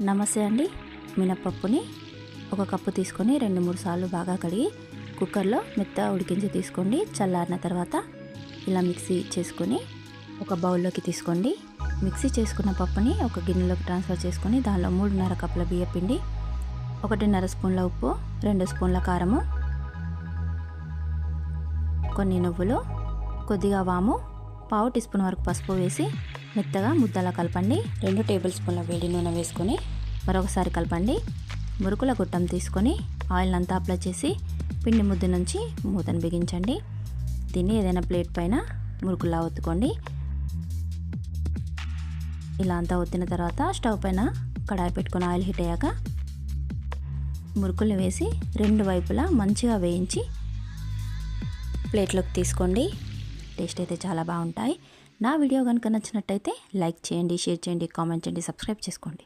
నమస్తే అండి. మినపప్పుని ఒక కప్పు తీసుకొని 2-3 సార్లు బాగా కడిగి కుక్కర్లో మెత్తగా ఉడికించి తీసుకోండి. చల్లారిన తర్వాత ఇలా మిక్సీ చేసుకొని ఒక బౌల్లోకి తీసుకోండి. మిక్సీ చేసుకున్న పప్పుని ఒక గిన్నెలోకి ట్రాన్స్ఫర్ చేసుకొని దానిలో 3.5 కప్పుల బియ్యపిండి, 1.5 స్పూన్ల ఉప్పు, 2 స్పూన్ల కారము, కొన్ని నువ్వులు, కొద్దిగా వాము, పావు టీ స్పూన్ వరకు పసుపు వేసి మెత్తగా ముద్దలా కలపండి. 2 టేబుల్ స్పూన్ల వేడి నూనె వేసుకొని మరొకసారి కలపండి. మురుకుల గుట్టం తీసుకొని ఆయిల్ అంతా అప్లై చేసి పిండి ముద్ద నుంచి మూతను బిగించండి. దీన్ని ఏదైనా ప్లేట్ పైన మురుకులా ఒత్తుకోండి. ఇలా అంతా ఒత్తిన తర్వాత స్టవ్ పైన కడాయి పెట్టుకొని ఆయిల్ హీట్ అయ్యాక మురుకులు వేసి 2 వైపులా మంచిగా వేయించి ప్లేట్లోకి తీసుకోండి. టేస్ట్ అయితే చాలా బాగుంటాయి. నా వీడియో కనుక నచ్చినట్టయితే లైక్ చేయండి, షేర్ చేయండి, కామెంట్ చేయండి, సబ్స్క్రైబ్ చేసుకోండి.